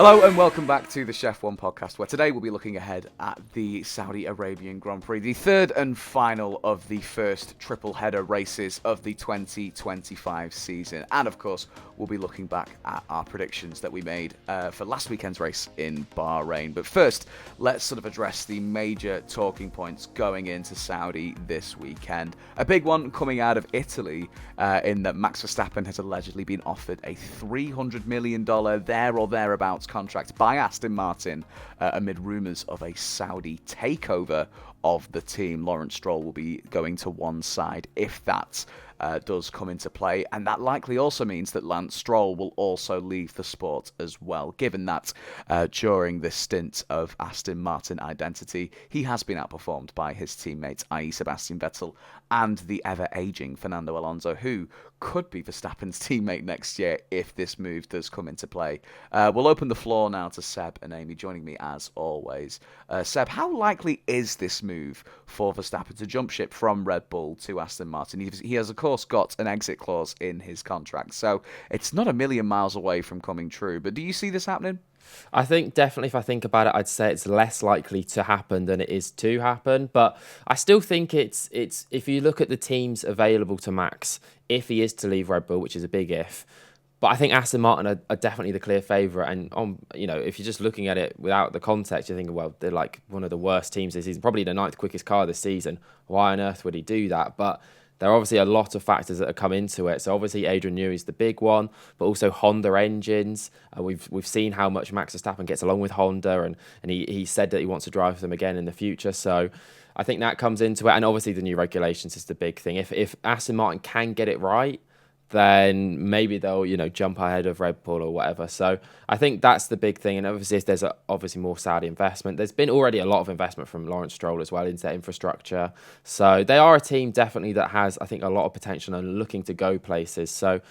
Hello and welcome back to the ShefF1 podcast, where today we'll be looking ahead at the Saudi Arabian Grand Prix, the third and final of the first triple header races of the 2025 season. And of course, we'll be looking back at our predictions that we made for last weekend's race in Bahrain. But first, let's sort of address the major talking points going into Saudi this weekend. A big one coming out of Italy in that Max Verstappen has allegedly been offered a $300 million there or thereabouts contract by Aston Martin amid rumours of a Saudi takeover of the team. Lawrence Stroll will be going to one side if that does come into play, and that likely also means that Lance Stroll will also leave the sport as well, given that during this stint of Aston Martin identity, he has been outperformed by his teammates, i.e. Sebastian Vettel and the ever-aging Fernando Alonso, who could be Verstappen's teammate next year if this move does come into play. We'll open the floor now to Seb and Amy, joining me as always. Seb, how likely is this move for Verstappen to jump ship from Red Bull to Aston Martin? He has, of course, got an exit clause in his contract, so it's not a million miles away from coming true. But do you see this happening? I think definitely, if I think about it, I'd say it's less likely to happen than it is to happen. But I still think it's if you look at the teams available to Max, if he is to leave Red Bull, which is a big if. But I think Aston Martin are definitely the clear favourite. And if you're just looking at it without the context, you're thinking, well, they're like one of the worst teams this season, probably the ninth quickest car this season. Why on earth would he do that? But there are obviously a lot of factors that have come into it. So obviously Adrian Newey is the big one, but also Honda engines. We've seen how much Max Verstappen gets along with Honda, and he said that he wants to drive them again in the future. So I think that comes into it. And obviously the new regulations is the big thing. If Aston Martin can get it right, then maybe they'll, jump ahead of Red Bull or whatever. So I think that's the big thing. And obviously, if there's obviously more Saudi investment. There's been already a lot of investment from Lawrence Stroll as well into their infrastructure. So they are a team definitely that has, I think, a lot of potential and looking to go places. So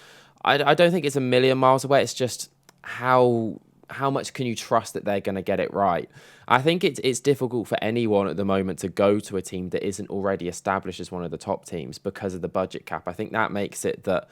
I don't think it's a million miles away. It's just how much can you trust that they're going to get it right? I think it's difficult for anyone at the moment to go to a team that isn't already established as one of the top teams because of the budget cap. I think that makes it that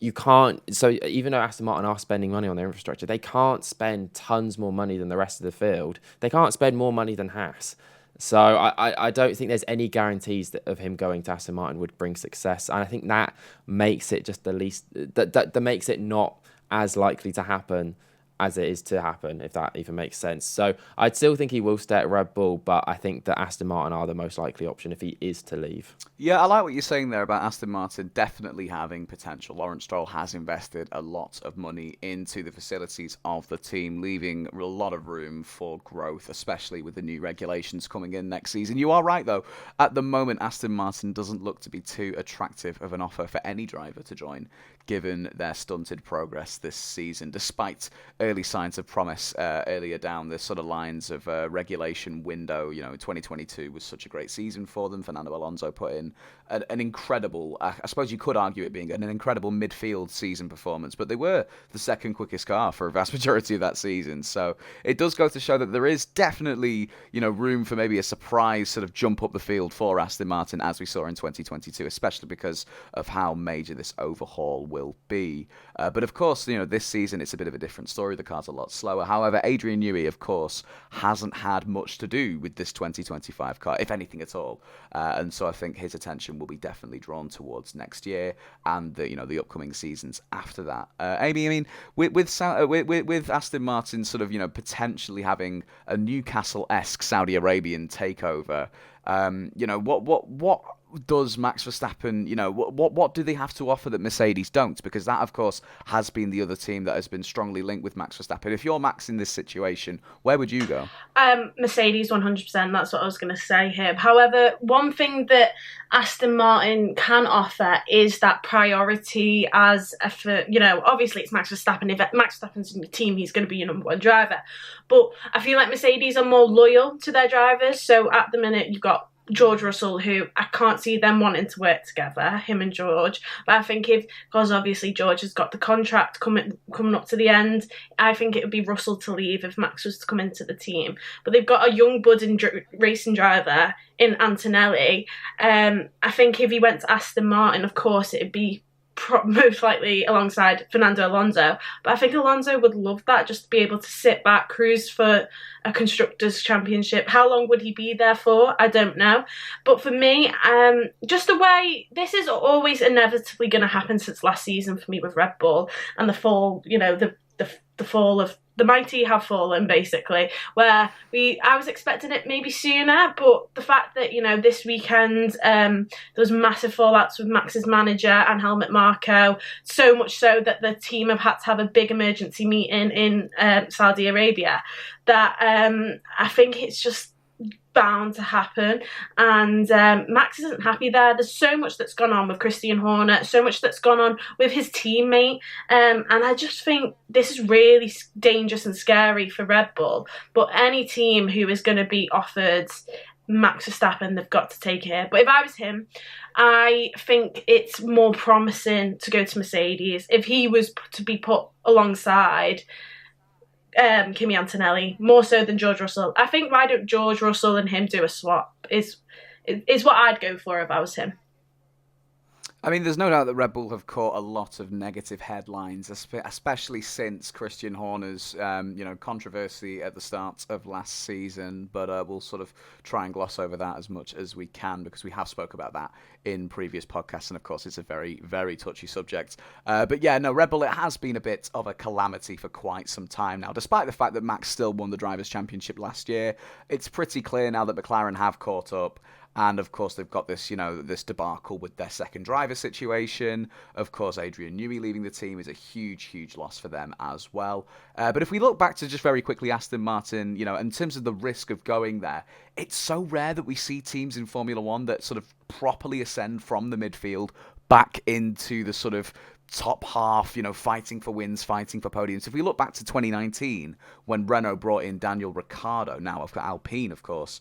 you can't. So even though Aston Martin are spending money on their infrastructure, they can't spend tons more money than the rest of the field. They can't spend more money than Haas. So I don't think there's any guarantees of him going to Aston Martin would bring success. And I think that makes it just the least, that makes it not as likely to happen as it is to happen, if that even makes sense. So I'd still think he will stay at Red Bull, but I think that Aston Martin are the most likely option if he is to leave. Yeah, I like what you're saying there about Aston Martin definitely having potential. Lawrence Stroll has invested a lot of money into the facilities of the team, leaving a lot of room for growth, especially with the new regulations coming in next season. You are right, though. At the moment, Aston Martin doesn't look to be too attractive of an offer for any driver to join, given their stunted progress this season, despite early signs of promise earlier down the sort of lines of regulation window. 2022 was such a great season for them. Fernando Alonso put in an incredible, I suppose you could argue it being an incredible midfield season performance, but they were the second quickest car for a vast majority of that season. So it does go to show that there is definitely, room for maybe a surprise sort of jump up the field for Aston Martin, as we saw in 2022, especially because of how major this overhaul will be. But of course, this season it's a bit of a different story. The car's a lot slower. However, Adrian Newey, of course, hasn't had much to do with this 2025 car, if anything at all. And so I think his attention will be definitely drawn towards next year and the upcoming seasons after that. Amy, I mean, with Aston Martin sort of potentially having a Newcastle-esque Saudi Arabian takeover, what does Max Verstappen, what do they have to offer that Mercedes don't? Because that, of course, has been the other team that has been strongly linked with Max Verstappen. If you're Max in this situation, where would you go? Mercedes, 100%. That's what I was going to say here. However, one thing that Aston Martin can offer is that priority obviously it's Max Verstappen. If Max Verstappen's in the team, he's going to be your number one driver. But I feel like Mercedes are more loyal to their drivers. So at the minute, you've got George Russell, who I can't see them wanting to work together, him and George. But I think because obviously George has got the contract coming up to the end, I think it would be Russell to leave if Max was to come into the team. But they've got a young budding racing driver in Antonelli. I think if he went to Aston Martin, of course, it'd be most likely alongside Fernando Alonso. But I think Alonso would love that, just to be able to sit back, cruise for a Constructors' Championship. How long would he be there for? I don't know. But for me, just the way this is always inevitably going to happen since last season for me with Red Bull and the fall, the fall of the mighty have fallen, basically, where I was expecting it maybe sooner, but the fact that, this weekend there was massive fallouts with Max's manager and Helmut Marko, so much so that the team have had to have a big emergency meeting in Saudi Arabia, that I think it's just bound to happen, and Max isn't happy there. There's so much that's gone on with Christian Horner, so much that's gone on with his teammate, and I just think this is really dangerous and scary for Red Bull. But any team who is going to be offered Max Verstappen, they've got to take it. But if I was him, I think it's more promising to go to Mercedes. If he was to be put alongside Kimi Antonelli, more so than George Russell. I think why don't George Russell and him do a swap is what I'd go for if I was him. I mean, there's no doubt that Red Bull have caught a lot of negative headlines, especially since Christian Horner's, controversy at the start of last season. But we'll sort of try and gloss over that as much as we can, because we have spoke about that in previous podcasts, and of course, it's a very, very touchy subject. But yeah, no, Red Bull, it has been a bit of a calamity for quite some time now. Despite the fact that Max still won the Drivers' Championship last year, it's pretty clear now that McLaren have caught up. And, of course, they've got this, this debacle with their second driver situation. Of course, Adrian Newey leaving the team is a huge, huge loss for them as well. But if we look back to just very quickly Aston Martin, in terms of the risk of going there, it's so rare that we see teams in Formula One that sort of properly ascend from the midfield back into the sort of top half, fighting for wins, fighting for podiums. If we look back to 2019, when Renault brought in Daniel Ricciardo, now of Alpine, of course,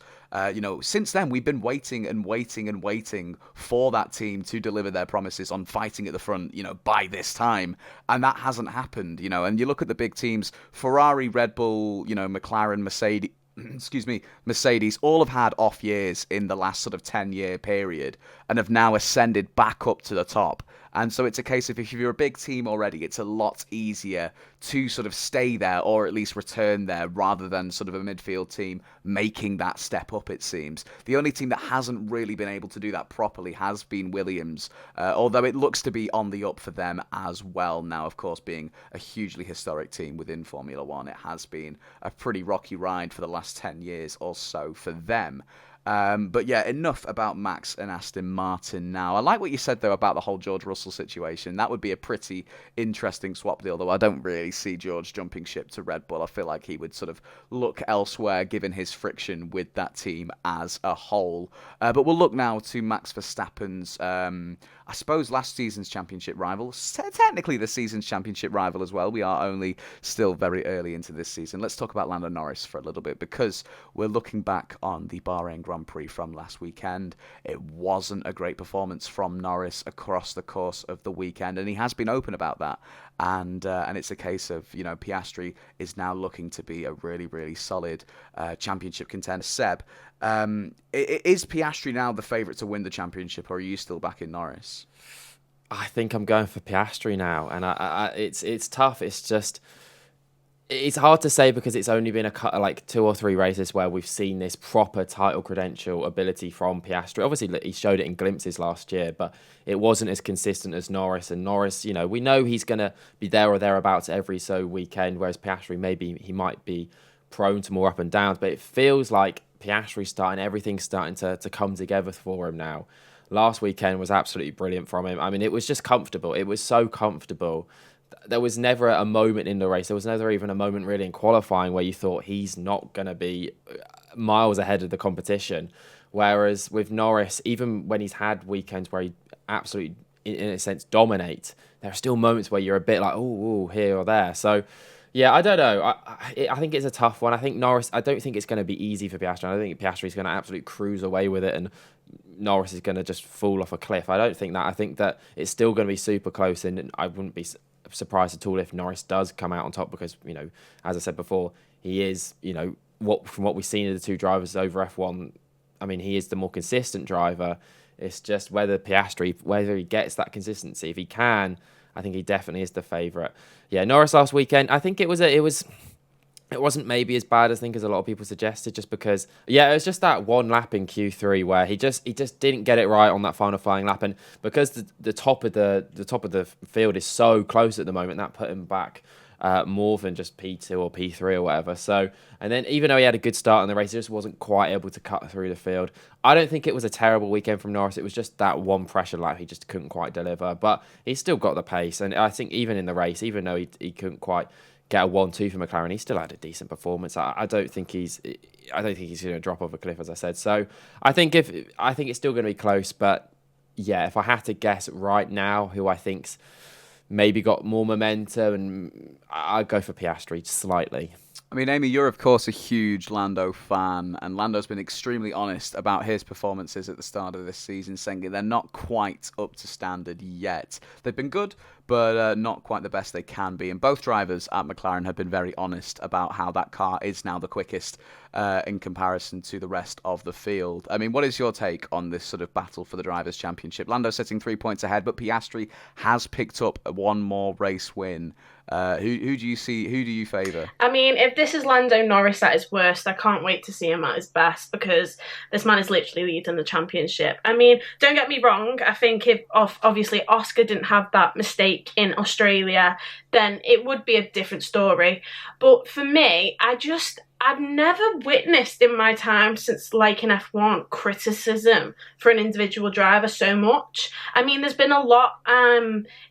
since then we've been waiting and waiting and waiting for that team to deliver their promises on fighting at the front, by this time, and that hasn't happened, and you look at the big teams, Ferrari, Red Bull, McLaren, Mercedes, all have had off years in the last sort of 10-year period and have now ascended back up to the top. And so it's a case of, if you're a big team already, it's a lot easier to sort of stay there or at least return there, rather than sort of a midfield team making that step up, it seems. The only team that hasn't really been able to do that properly has been Williams, although it looks to be on the up for them as well now. Of course, being a hugely historic team within Formula One, it has been a pretty rocky ride for the last 10 years or so for them. But yeah, enough about Max and Aston Martin now. I like what you said, though, about the whole George Russell situation. That would be a pretty interesting swap deal, though I don't really see George jumping ship to Red Bull. I feel like he would sort of look elsewhere, given his friction with that team as a whole. But we'll look now to Max Verstappen's, I suppose, last season's championship rival. Technically the season's championship rival as well. We are only still very early into this season. Let's talk about Lando Norris for a little bit, because we're looking back on the Bahrain Grand Prix from last weekend. It wasn't a great performance from Norris across the course of the weekend, and he has been open about that. And it's a case of, Piastri is now looking to be a really, really solid championship contender. Seb, is Piastri now the favourite to win the championship, or are you still back in Norris? I think I'm going for Piastri now, and it's tough. It's hard to say, because it's only been like 2 or 3 races where we've seen this proper title credential ability from Piastri. Obviously, he showed it in glimpses last year, but it wasn't as consistent as Norris. And Norris, we know he's going to be there or thereabouts every so weekend, whereas Piastri, maybe he might be prone to more up and downs. But it feels like everything's starting to come together for him now. Last weekend was absolutely brilliant from him. I mean, it was just comfortable. It was so comfortable. There was never a moment in the race. There was never even a moment really in qualifying where you thought he's not going to be miles ahead of the competition. Whereas with Norris, even when he's had weekends where he absolutely, in a sense, dominates, there are still moments where you're a bit like, oh, here or there. So, yeah, I don't know. I think it's a tough one. I think Norris, I don't think it's going to be easy for Piastri. I think Piastri's going to absolutely cruise away with it, and Norris is going to just fall off a cliff. I don't think that. I think that it's still going to be super close, and I wouldn't be surprised at all if Norris does come out on top, because, as I said before, he is, from what we've seen of the two drivers over F1, I mean, he is the more consistent driver. It's just whether whether he gets that consistency. If he can, I think he definitely is the favourite. Yeah, Norris last weekend, I think it wasn't maybe as bad as as a lot of people suggested, just because it was just that one lap in Q3 where he just didn't get it right on that final flying lap, and because the top of the field is so close at the moment, that put him back more than just P2 or P3 or whatever. So, and then even though he had a good start in the race, he just wasn't quite able to cut through the field. I don't think it was a terrible weekend from Norris. It was just that one pressure lap he just couldn't quite deliver, but he's still got the pace, and I think even in the race, even though he couldn't quite get a 1-2 for McLaren, he still had a decent performance. I don't think he's going to drop off a cliff, as I said. So I think it's still going to be close, but yeah, if I had to guess right now who I think's maybe got more momentum, and I'd go for Piastri slightly. I mean, Amy, you're of course a huge Lando fan, and Lando's been extremely honest about his performances at the start of this season, saying they're not quite up to standard yet. They've been good, but not quite the best they can be. And both drivers at McLaren have been very honest about how that car is now the quickest in comparison to the rest of the field. I mean, what is your take on this sort of battle for the Drivers' Championship? Lando sitting 3 points ahead, but Piastri has picked up one more race win. Who do you see? Who do you favour? I mean, if this is Lando Norris at his worst, I can't wait to see him at his best, because this man is literally leading the championship. I mean, don't get me wrong. I think if obviously Oscar didn't have that mistake in Australia, then it would be a different story. But for me, I've never witnessed in my time since liking F1 criticism for an individual driver so much. I mean, there's been a lot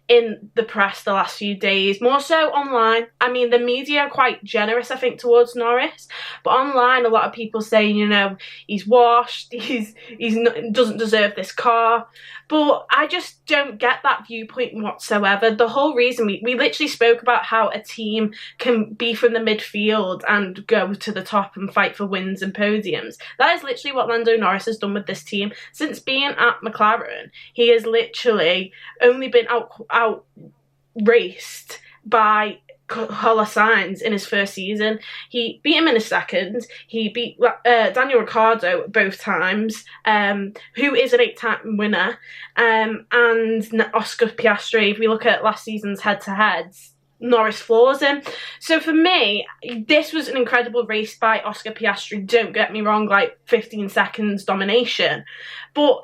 in the press the last few days, more so online. I mean, the media are quite generous, I think, towards Norris, but online a lot of people say, he's washed, doesn't deserve this car. But I just don't get that viewpoint whatsoever. The whole reason we literally spoke about how a team can be from the midfield and go to the top and fight for wins and podiums. That is literally what Lando Norris has done with this team. Since being at McLaren, he has literally only been out raced by Carlos Sainz in his first season. He beat him in his second. He beat Daniel Ricciardo both times, who is an 8-time winner, and Oscar Piastri. If we look at last season's head-to-heads, Norris floors him. So for me, this was an incredible race by Oscar Piastri. Don't get me wrong, 15 seconds domination. But,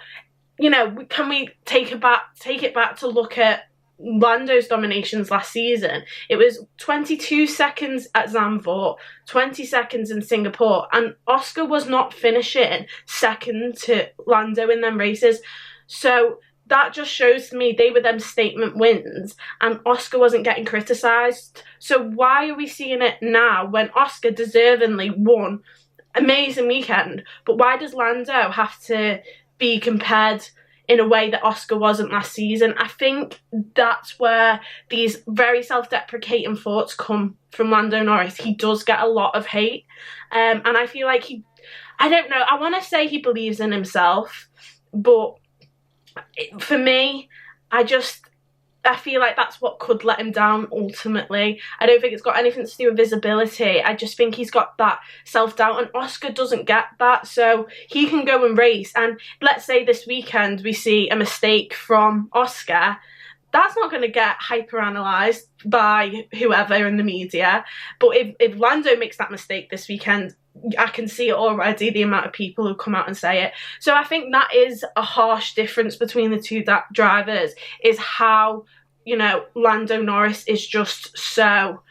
can we take it back to look at Lando's dominations last season? It was 22 seconds at Zandvoort, 20 seconds in Singapore, and Oscar was not finishing second to Lando in them races. So that just shows to me they were them statement wins, and Oscar wasn't getting criticised. So why are we seeing it now when Oscar deservingly won? Amazing weekend, but why does Lando have to be compared in a way that Oscar wasn't last season? I think that's where these very self-deprecating thoughts come from Lando Norris. He does get a lot of hate, and I feel like I don't know, I want to say he believes in himself, but for me, I feel like that's what could let him down ultimately. I don't think it's got anything to do with visibility. I just think he's got that self-doubt, and Oscar doesn't get that, so he can go and race. And let's say this weekend we see a mistake from Oscar, that's not going to get hyper-analysed by whoever in the media. But if Lando makes that mistake this weekend, I can see it already, the amount of people who come out and say it. So I think that is a harsh difference between the two drivers, is how, Lando Norris is just so,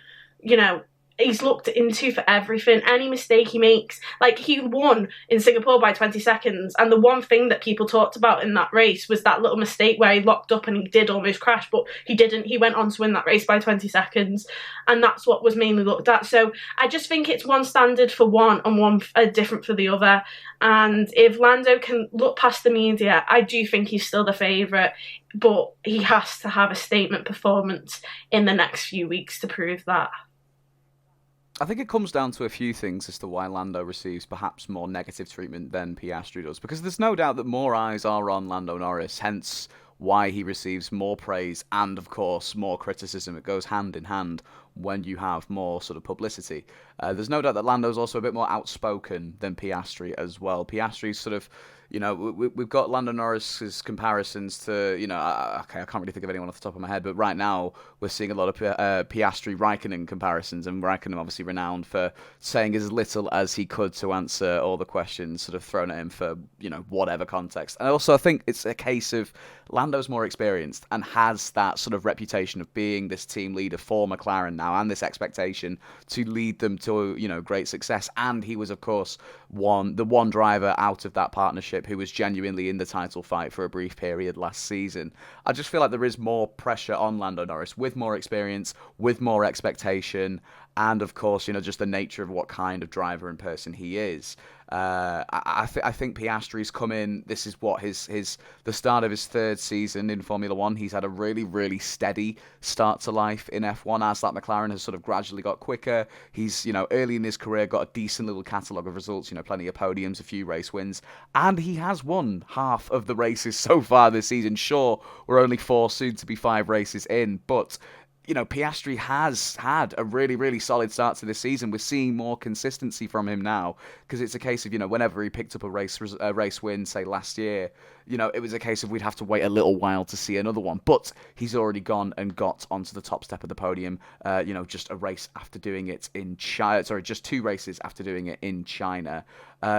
he's looked into for everything. Any mistake he makes, he won in Singapore by 20 seconds, and the one thing that people talked about in that race was that little mistake where he locked up and he did almost crash, but he didn't. He went on to win that race by 20 seconds, and that's what was mainly looked at. So I just think it's one standard for one and one different for the other. And if Lando can look past the media, I do think he's still the favourite, but he has to have a statement performance in the next few weeks to prove that. I think it comes down to a few things as to why Lando receives perhaps more negative treatment than Piastri does, because there's no doubt that more eyes are on Lando Norris, hence why he receives more praise and, of course, more criticism. It goes hand in hand, when you have more sort of publicity. There's no doubt that Lando's also a bit more outspoken than Piastri as well. Piastri's sort of, we've got Lando Norris's comparisons to, okay, I can't really think of anyone off the top of my head, but right now we're seeing a lot of Piastri-Raikkonen comparisons, and Raikkonen obviously renowned for saying as little as he could to answer all the questions sort of thrown at him for, whatever context. And also I think it's a case of Lando's more experienced and has that sort of reputation of being this team leader for McLaren now, and this expectation to lead them to, great success. And he was, of course, the one driver out of that partnership who was genuinely in the title fight for a brief period last season. I just feel like there is more pressure on Lando Norris with more experience, with more expectation, and of course, just the nature of what kind of driver and person he is. I think Piastri's come in. This is what the start of his third season in Formula One. He's had a really, really steady start to life in F1 as that McLaren has sort of gradually got quicker. He's, early in his career got a decent little catalogue of results, plenty of podiums, a few race wins, and he has won half of the races so far this season. Sure, we're only 4, soon to be 5 races in, but Piastri has had a really, really solid start to this season. We're seeing more consistency from him now because it's a case of, whenever he picked up a race win, say last year, it was a case of we'd have to wait a little while to see another one. But he's already gone and got onto the top step of the podium, just a race after doing it in China. Sorry, just 2 races after doing it in China.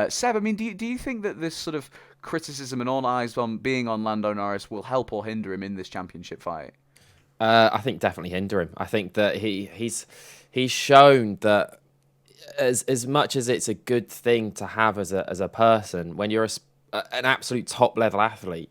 Seb, I mean, do you think that this sort of criticism and all eyes on being on Lando Norris will help or hinder him in this championship fight? I think definitely hinder him. I think that he's shown that as much as it's a good thing to have as a person, when you're an absolute top level athlete,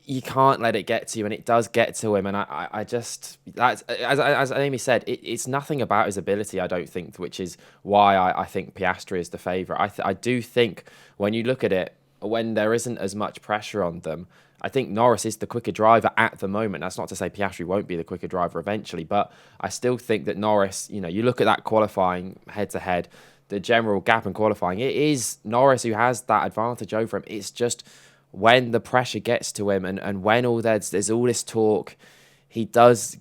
you can't let it get to you, and it does get to him. And I just, that's, as Amy said, it's nothing about his ability, I don't think, which is why I think Piastri is the favourite. I do think when you look at it, when there isn't as much pressure on them, I think Norris is the quicker driver at the moment. That's not to say Piastri won't be the quicker driver eventually, but I still think that Norris, you look at that qualifying head-to-head, the general gap in qualifying, it is Norris who has that advantage over him. It's just when the pressure gets to him and when there's all this talk, he does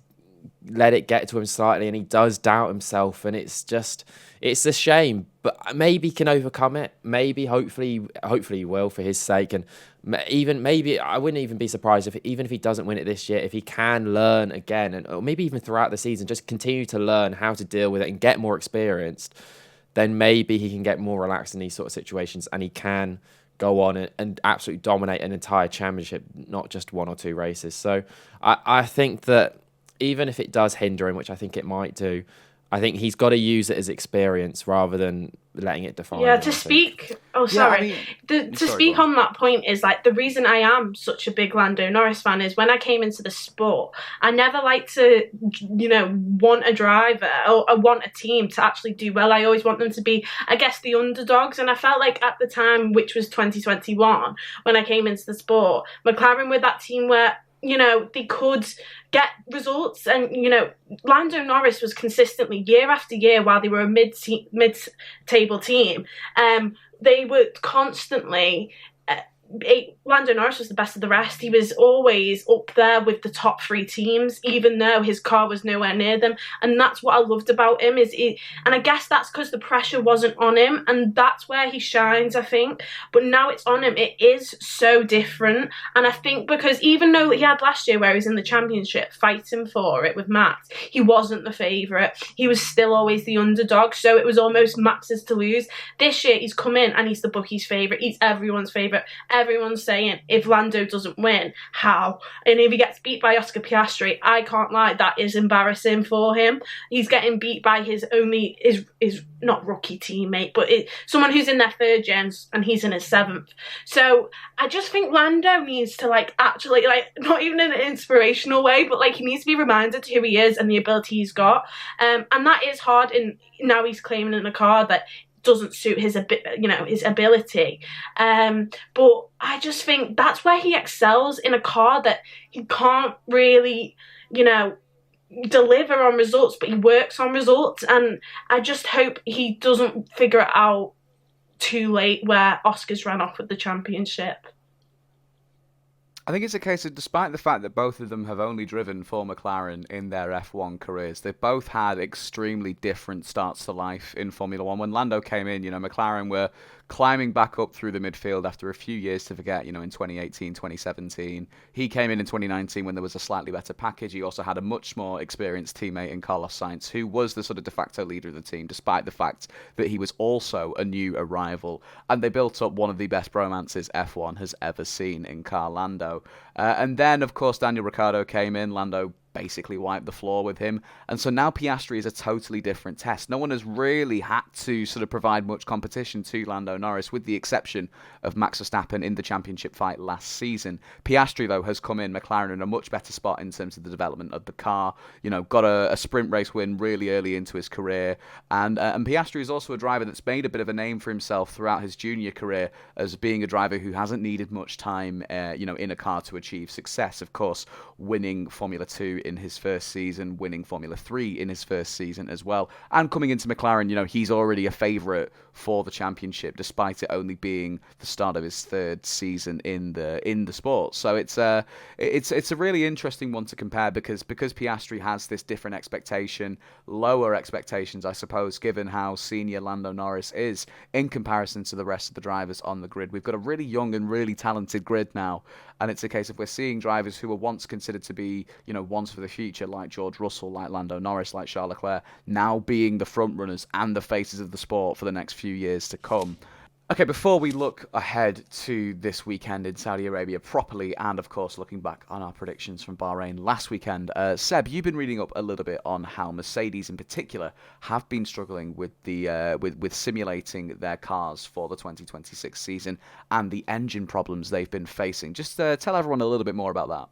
let it get to him slightly and he does doubt himself, and it's a shame, but maybe he can overcome it. Maybe, hopefully he will for his sake, and even maybe I wouldn't even be surprised if he doesn't win it this year, if he can learn again, or maybe even throughout the season, just continue to learn how to deal with it and get more experienced, then maybe he can get more relaxed in these sort of situations and he can go on and absolutely dominate an entire championship, not just 1 or 2 races. So I think that even if it does hinder him, which I think it might do, I think he's got to use it as experience rather than letting it define him. Yeah, to speak... Oh, sorry. To speak on that point is, like, the reason I am such a big Lando Norris fan is when I came into the sport, I never liked to, want a driver or want a team to actually do well. I always want them to be, I guess, the underdogs. And I felt like at the time, which was 2021, when I came into the sport, McLaren were that team where, they could get results, and Lando Norris was consistently year after year while they were a mid-table team. They were constantly. Lando Norris was the best of the rest. He was always up there with the top 3 teams, even though his car was nowhere near them. And that's what I loved about him. And I guess that's because the pressure wasn't on him, and that's where he shines, I think. But now it's on him. It is so different. And I think because even though he had last year where he was in the championship fighting for it with Max, he wasn't the favourite. He was still always the underdog. So it was almost Max's to lose. This year he's come in and he's the bookies' favourite. He's everyone's favourite. Everyone's saying, if Lando doesn't win, how? And if he gets beat by Oscar Piastri, I can't lie, that is embarrassing for him. He's getting beat by his not rookie teammate, but someone who's in their 3rd gens and he's in his 7th. So I just think Lando needs to actually not even in an inspirational way, but he needs to be reminded who he is and the ability he's got. And that is hard. And now he's claiming in a car that doesn't suit his ability. But I just think that's where he excels, in a car that he can't really, deliver on results, but he works on results. And I just hope he doesn't figure it out too late where Oscar's ran off with the championship. I think it's a case of, despite the fact that both of them have only driven for McLaren in their F1 careers, they've both had extremely different starts to life in Formula One. When Lando came in, McLaren were climbing back up through the midfield after a few years to forget, in 2018, 2017. He came in 2019 when there was a slightly better package. He also had a much more experienced teammate in Carlos Sainz, who was the sort of de facto leader of the team, despite the fact that he was also a new arrival. And they built up one of the best bromances F1 has ever seen in Carl Lando. And then, of course, Daniel Ricciardo came in. Lando basically wiped the floor with him. And so now Piastri is a totally different test. No one has really had to sort of provide much competition to Lando Norris, with the exception of Max Verstappen in the championship fight last season. Piastri, though, has come in McLaren in a much better spot in terms of the development of the car. Got a sprint race win really early into his career. And Piastri is also a driver that's made a bit of a name for himself throughout his junior career as being a driver who hasn't needed much time, in a car to achieve success. Of course, winning Formula 2 in his first season, winning Formula 3 in his first season as well. And coming into McLaren, he's already a favourite for the championship, despite it only being the start of his third season in the sport. So it's a really interesting one to compare because Piastri has this different expectation, lower expectations, I suppose, given how senior Lando Norris is in comparison to the rest of the drivers on the grid. We've got a really young and really talented grid now, and it's a case of we're seeing drivers who were once considered to be, ones for the future, like George Russell, like Lando Norris, like Charles Leclerc, now being the front runners and the faces of the sport for the next few years to come. Okay, before we look ahead to this weekend in Saudi Arabia properly, and of course looking back on our predictions from Bahrain last weekend, Seb, you've been reading up a little bit on how Mercedes in particular have been struggling with the with simulating their cars for the 2026 season and the engine problems they've been facing. Just tell everyone a little bit more about that.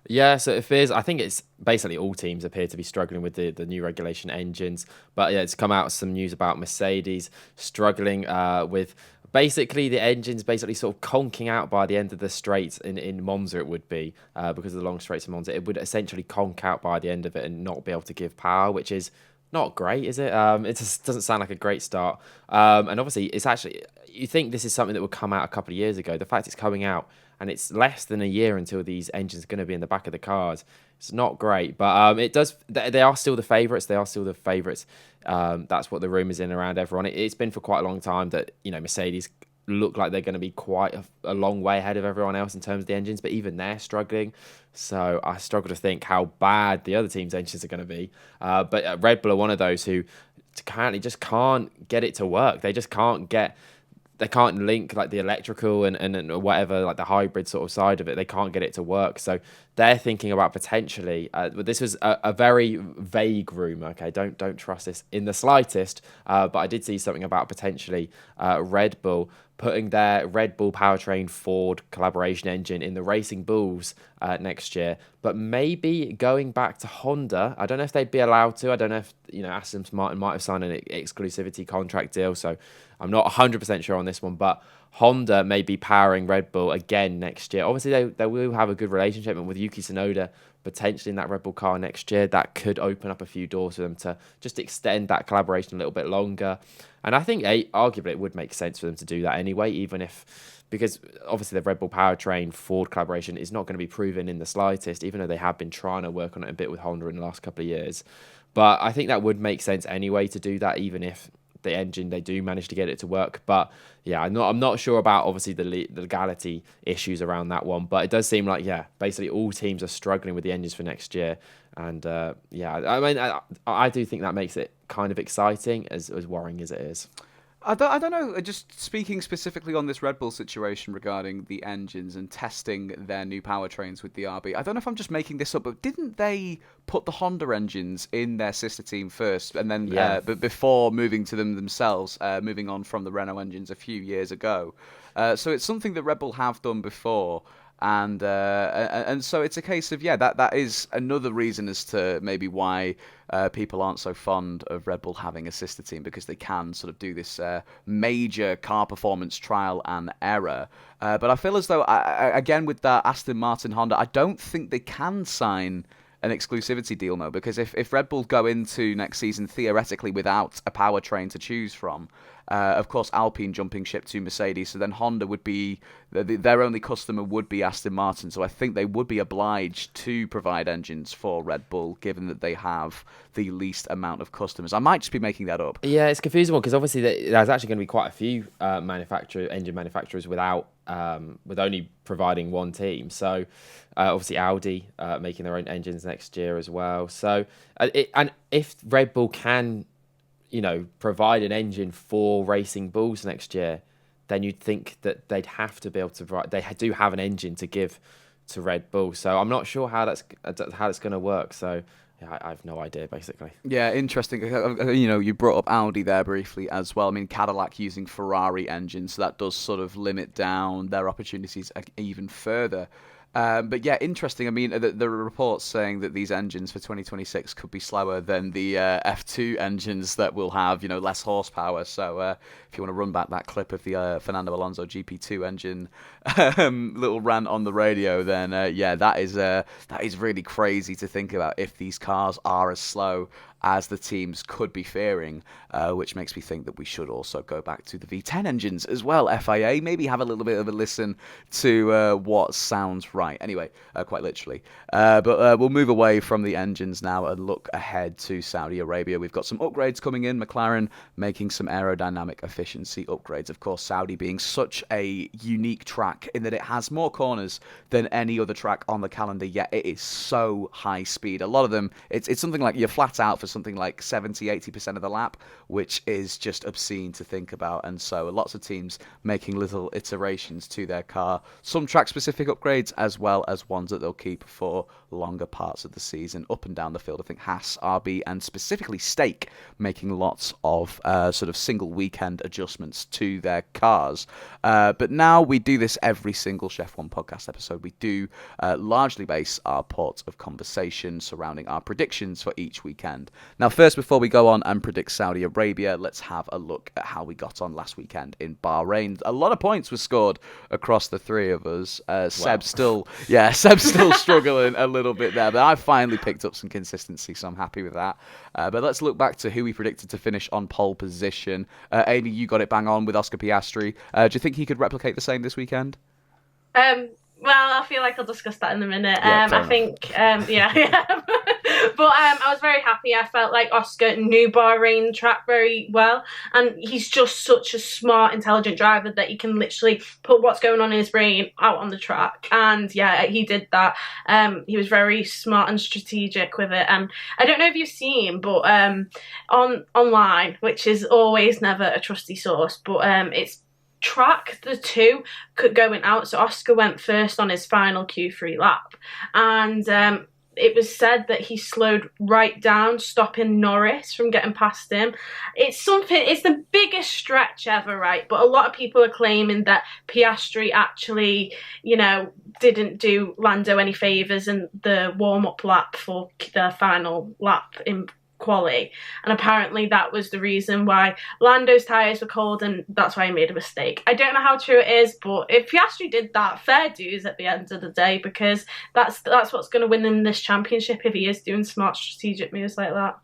Yeah, so I think it's basically all teams appear to be struggling with the new regulation engines. But yeah, it's come out some news about Mercedes struggling with basically the engines basically sort of conking out by the end of the straight in Monza. It would be because of the long straights in Monza. It would essentially conk out by the end of it and not be able to give power, which is not great, is it? It just doesn't sound like a great start. And obviously, it's actually, you think this is something that would come out a couple of years ago. The fact it's coming out and it's less than a year until these engines are going to be in the back of the cars, it's not great. But it does. They are still the favourites. They are still the favourites. That's what the rumours in around everyone. It's been for quite a long time that Mercedes look like they're going to be quite a long way ahead of everyone else in terms of the engines, but even they're struggling. So I struggle to think how bad the other team's engines are going to be. But Red Bull are one of those who currently just can't get it to work. They just can't they can't link like the electrical and whatever, like the hybrid sort of side of it. They can't get it to work. So they're thinking about potentially, but this was a very vague rumor. Okay, don't trust this in the slightest. But I did see something about potentially Red Bull putting their Red Bull powertrain Ford collaboration engine in the Racing Bulls next year, but maybe going back to Honda. I don't know if they'd be allowed to. I don't know if Aston Martin might have signed an exclusivity contract deal, so I'm not 100% sure on this one, but Honda may be powering Red Bull again next year. Obviously, they will have a good relationship, and with Yuki Tsunoda potentially in that Red Bull car next year, that could open up a few doors for them to just extend that collaboration a little bit longer. And I think arguably it would make sense for them to do that anyway, because obviously the Red Bull powertrain Ford collaboration is not going to be proven in the slightest, even though they have been trying to work on it a bit with Honda in the last couple of years. But I think that would make sense anyway to do that, even if the engine they do manage to get it to work. But yeah, I'm not sure about obviously the legality issues around that one, but it does seem like basically all teams are struggling with the engines for next year. And I mean I do think that makes it kind of exciting, as worrying as it is. I don't know, just speaking specifically on this Red Bull situation regarding the engines and testing their new powertrains with the RB, I don't know if I'm just making this up, but didn't they put the Honda engines in their sister team first, and then but before moving to them themselves, moving on from the Renault engines a few years ago? So it's something that Red Bull have done before. And so it's a case of that is another reason as to maybe why people aren't so fond of Red Bull having a sister team, because they can sort of do this major car performance trial and error. But I feel as though again with that Aston Martin Honda, I don't think they can sign an exclusivity deal now, because if Red Bull go into next season theoretically without a powertrain to choose from, Of course, Alpine jumping ship to Mercedes, so then Honda would be their only customer would be Aston Martin. So I think they would be obliged to provide engines for Red Bull, given that they have the least amount of customers. I might just be making that up. Yeah, it's a confusing one because obviously there's actually going to be quite a few engine manufacturers with only providing one team. So obviously Audi making their own engines next year as well. So and if Red Bull can, provide an engine for Racing Bulls next year, then you'd think that they'd have to be able to provide. They do have an engine to give to Red Bull. So I'm not sure how that's going to work. So. Yeah, I have no idea, basically. Yeah, interesting. You brought up Audi there briefly as well. I mean, Cadillac using Ferrari engines, so that does sort of limit down their opportunities even further. But yeah, interesting. I mean, there are reports saying that these engines for 2026 could be slower than the F2 engines that will have, less horsepower. So if you want to run back that clip of the Fernando Alonso GP2 engine little rant on the radio, then that is really crazy to think about if these cars are as slow as the teams could be fearing, which makes me think that we should also go back to the V10 engines as well. FIA, maybe have a little bit of a listen to what sounds right. Anyway, quite literally. But we'll move away from the engines now and look ahead to Saudi Arabia. We've got some upgrades coming in. McLaren making some aerodynamic efficiency upgrades. Of course, Saudi being such a unique track in that it has more corners than any other track on the calendar, yet it is so high speed. A lot of them, it's something like you're flat out for something like 70-80% of the lap, which is just obscene to think about. And so lots of teams making little iterations to their car, some track specific upgrades as well as ones that they'll keep for longer parts of the season up and down the field. I think Haas, RB and specifically Stake making lots of sort of single weekend adjustments to their cars. But now we do this every single ShefF1 podcast episode. We do largely base our port of conversation surrounding our predictions for each weekend. Now, first, before we go on and predict Saudi Arabia, let's have a look at how we got on last weekend in Bahrain. A lot of points were scored across the three of us. Seb's still struggling a little bit there, but I finally picked up some consistency, so I'm happy with that. But let's look back to who we predicted to finish on pole position. Amy, you got it bang on with Oscar Piastri. Do you think he could replicate the same this weekend? Well, I feel like I'll discuss that in a minute. Yeah, I think, But I was very happy. I felt like Oscar knew Bahrain track very well, and he's just such a smart, intelligent driver that he can literally put what's going on in his brain out on the track. And yeah, he did that. He was very smart and strategic with it. And I don't know if you've seen, but online, which is always never a trusty source, but it's track the two going out. So Oscar went first on his final Q3 lap, and it was said that he slowed right down, stopping Norris from getting past him. It's the biggest stretch ever, right? But a lot of people are claiming that Piastri actually, didn't do Lando any favours in the warm-up lap for the final lap in quali, and apparently that was the reason why Lando's tyres were cold, and that's why he made a mistake. I don't know how true it is, but if Piastri did that, fair dues at the end of the day, because that's what's going to win him this championship if he is doing smart strategic moves like that.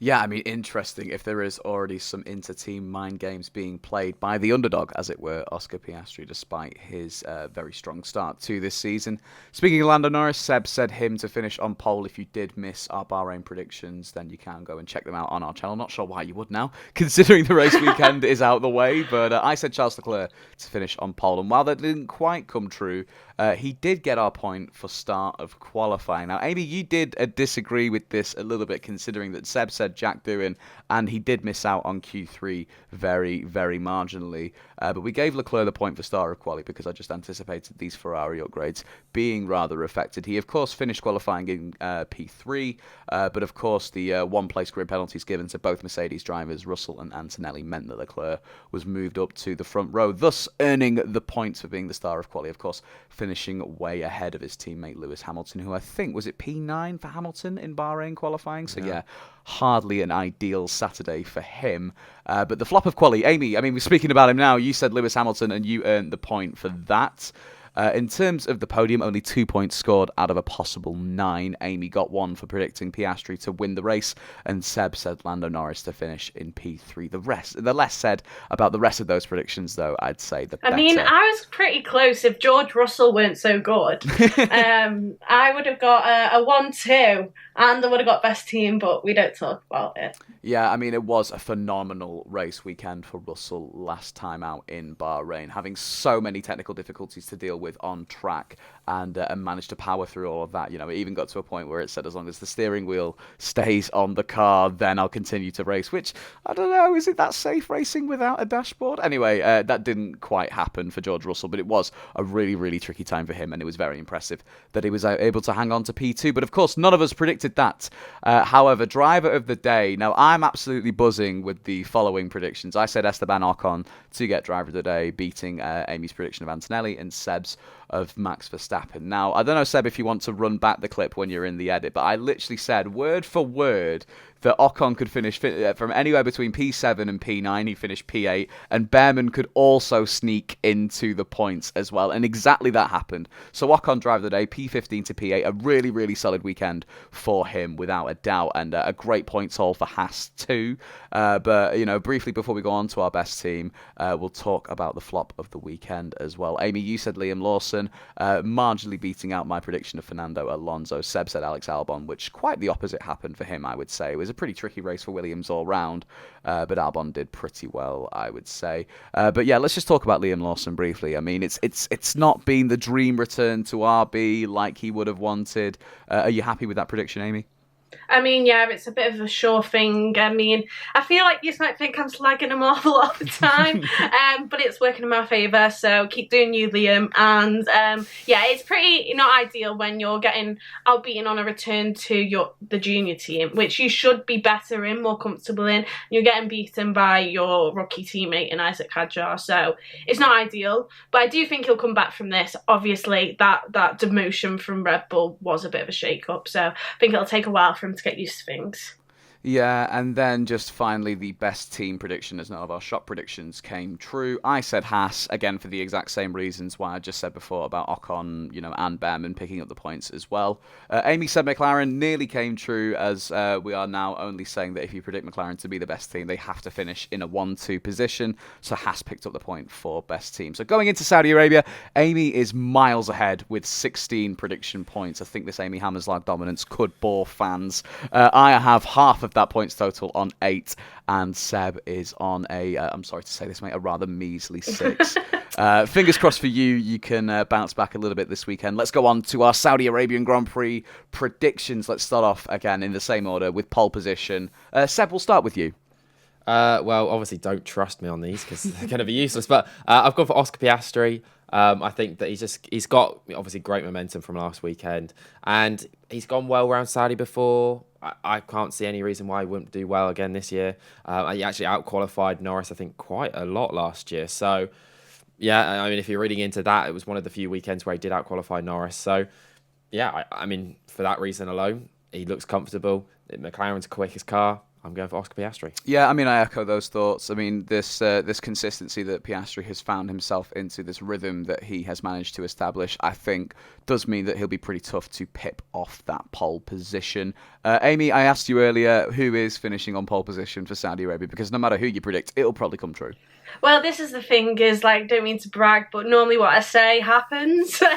Yeah, I mean, interesting if there is already some inter-team mind games being played by the underdog, as it were, Oscar Piastri, despite his very strong start to this season. Speaking of Lando Norris, Seb said him to finish on pole. If you did miss our Bahrain predictions, then you can go and check them out on our channel. Not sure why you would now, considering the race weekend is out the way, but I said Charles Leclerc to finish on pole, and while that didn't quite come true, he did get our point for start of qualifying. Now, Amy, you did disagree with this a little bit, considering that Seb said Jack Doohan, and he did miss out on Q3 very, very marginally. But we gave Leclerc the point for start of quali because I just anticipated these Ferrari upgrades being rather affected. He, of course, finished qualifying in P3, but of course the one-place grid penalties given to both Mercedes drivers, Russell and Antonelli, meant that Leclerc was moved up to the front row, thus earning the points for being the star of quali. Of course, finishing way ahead of his teammate Lewis Hamilton, who I think, was it P9 for Hamilton in Bahrain qualifying? So yeah, hardly an ideal Saturday for him. But the flop of quali, Amy, I mean, we're speaking about him now. You said Lewis Hamilton and you earned the point for that. In terms of the podium, only 2 points scored out of a possible 9. Amy got 1 for predicting Piastri to win the race, and Seb said Lando Norris to finish in P3. The less said about the rest of those predictions, though, I'd say the better. I mean, I was pretty close. If George Russell weren't so good, I would have got a 1-2, and I would have got best team, but we don't talk about it. Yeah, I mean, it was a phenomenal race weekend for Russell last time out in Bahrain, having so many technical difficulties to deal with on track, and managed to power through all of that. You know, it even got to a point where it said, as long as the steering wheel stays on the car, then I'll continue to race, which, I don't know, is it that safe racing without a dashboard? Anyway, that didn't quite happen for George Russell, but it was a really, really tricky time for him, and it was very impressive that he was able to hang on to P2. But of course, none of us predicted that. However, driver of the day, now I'm absolutely buzzing with the following predictions. I said Esteban Ocon to get driver of the day, beating Amy's prediction of Antonelli and Seb's of Max Verstappen. Now, I don't know, Seb, if you want to run back the clip when you're in the edit, but I literally said word for word that Ocon could finish from anywhere between P7 and P9. He finished P8, and Behrman could also sneak into the points as well, and exactly that happened. So Ocon driver of the day, P15 to P8, a really, really solid weekend for him, without a doubt, and a great points haul for Haas too. But, you know, briefly before we go on to our best team, we'll talk about the flop of the weekend as well. Amy, you said Liam Lawson, marginally beating out my prediction of Fernando Alonso. Seb said Alex Albon, which quite the opposite happened for him, I would say. It was a pretty tricky race for Williams all round, but Albon did pretty well, I would say. But yeah, let's just talk about Liam Lawson briefly. I mean, it's not been the dream return to RB like he would have wanted. Are you happy with that prediction, Amy? I mean, yeah, it's a bit of a sure thing. I mean, I feel like you might think I'm slagging him off a lot of the time, but it's working in my favour, so keep doing you, Liam. And yeah, it's pretty not ideal when you're getting outbeaten on a return to the junior team, which you should be better in, more comfortable in. You're getting beaten by your rookie teammate in Isaac Hadjar, so it's not ideal. But I do think he'll come back from this. Obviously, that demotion from Red Bull was a bit of a shake-up, so I think it'll take a while for him to get used to things. Yeah, and then just finally the best team prediction, as none of our shop predictions came true. I said Haas, again for the exact same reasons why I just said before about Ocon, you know, and Behrman picking up the points as well. Amy said McLaren, nearly came true, as we are now only saying that if you predict McLaren to be the best team, they have to finish in a 1-2 position. So Haas picked up the point for best team. So going into Saudi Arabia, Amy is miles ahead with 16 prediction points. I think this Amy Hammerslag dominance could bore fans. I have half of that points total on 8, and Seb is on I'm sorry to say this, mate, a rather measly 6. Fingers crossed for you. You can bounce back a little bit this weekend. Let's go on to our Saudi Arabian Grand Prix predictions. Let's start off again in the same order with pole position. Seb, we'll start with you. Well, obviously don't trust me on these because they're going to be useless, but I've gone for Oscar Piastri. I think that he's got obviously great momentum from last weekend, and he's gone well around Saudi before. I can't see any reason why he wouldn't do well again this year. He actually out-qualified Norris, I think, quite a lot last year. So, yeah, I mean, if you're reading into that, it was one of the few weekends where he did out-qualify Norris. So, yeah, I mean, for that reason alone, he looks comfortable. McLaren's quickest car. I'm going for Oscar Piastri. Yeah, I mean, I echo those thoughts. I mean, this consistency that Piastri has found himself into, this rhythm that he has managed to establish, I think does mean that he'll be pretty tough to pip off that pole position. Amy, I asked you earlier who is finishing on pole position for Saudi Arabia, because no matter who you predict, it'll probably come true. Well, this is the thing, is like, don't mean to brag, but normally what I say happens. So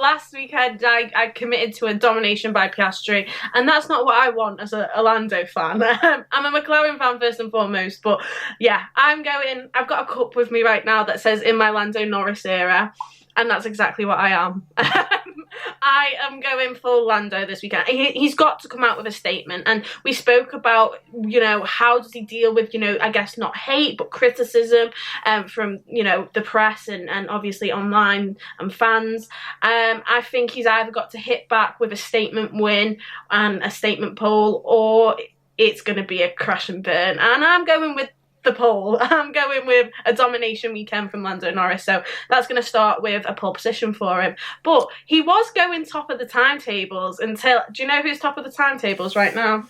last weekend I committed to a domination by Piastri, and that's not what I want as a Lando fan. I'm a McLaren fan first and foremost, but yeah, I've got a cup with me right now that says in my Lando Norris era, and that's exactly what I am. I am going full Lando this weekend. He's got to come out with a statement. And we spoke about, you know, how does he deal with, you know, I guess not hate, but criticism from, you know, the press and obviously online and fans. I think he's either got to hit back with a statement win and a statement pole, or it's going to be a crash and burn. And I'm going with the pole. I'm going with a domination weekend from Lando Norris, so that's going to start with a pole position for him. But he was going top of the timetables until, do you know who's top of the timetables right now?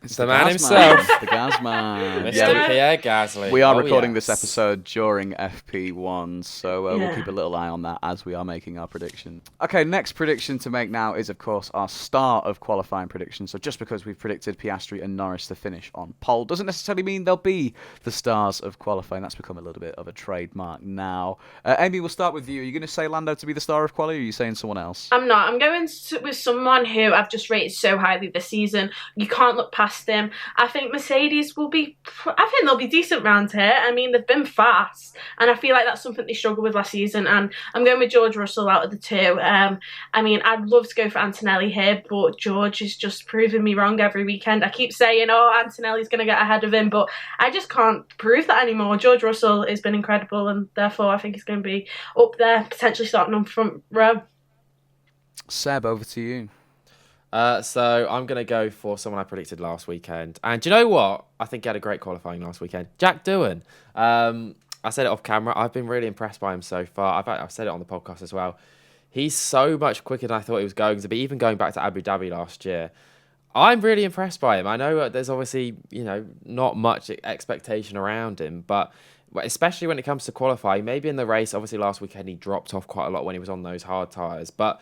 It's The man Gaz himself. The Gaz man. Mr. Yeah, Pierre Gasly. we are Oh, recording this yes. episode during FP1, so we'll keep a little eye on that as we are making our prediction. Okay, next prediction to make now is, of course, our start of qualifying prediction. So just because we've predicted Piastri and Norris to finish on pole doesn't necessarily mean they'll be the stars of qualifying. That's become a little bit of a trademark now. Amy, we'll start with you. Are you going to say Lando to be the star of quality, or are you saying someone else? I'm not. I'm going with someone who I've just rated so highly this season. You can't look past him. I think Mercedes will be... I think they'll be decent round here. I mean, they've been fast, and I feel like that's something they struggled with last season, and I'm going with George Russell out of the two. I mean, I'd love to go for Antonelli here, but George is just proving me wrong every weekend. I keep saying, Antonelli's going to get ahead of him, but I just can't prove that anymore. George Russell has been incredible, and therefore I think he's going to be up there, potentially starting on front row. Seb, over to you. So I'm going to go for someone I predicted last weekend. And do you know what? I think he had a great qualifying last weekend. Jack Doohan. I said it off camera. I've been really impressed by him so far. I've said it on the podcast as well. He's so much quicker than I thought he was going to be, even going back to Abu Dhabi last year. I'm really impressed by him. I know there's obviously, not much expectation around him, but especially when it comes to qualifying, maybe in the race, obviously last weekend he dropped off quite a lot when he was on those hard tyres, but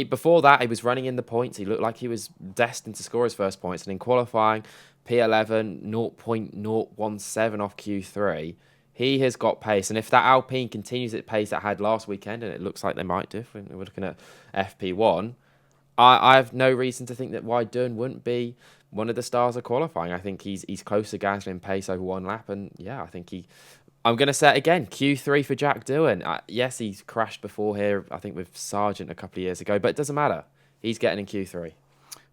before that, he was running in the points. He looked like he was destined to score his first points. And in qualifying, P11, 0.017 off Q3. He has got pace. And if that Alpine continues at pace that had last weekend, and it looks like they might do, if we're looking at FP1, I have no reason to think that why Doohan wouldn't be one of the stars of qualifying. I think he's close to Gasly in pace over one lap. And yeah, I think I'm going to say it again, Q3 for Jack Doohan. Yes, he's crashed before here, I think with Sargent a couple of years ago, but it doesn't matter. He's getting in Q3.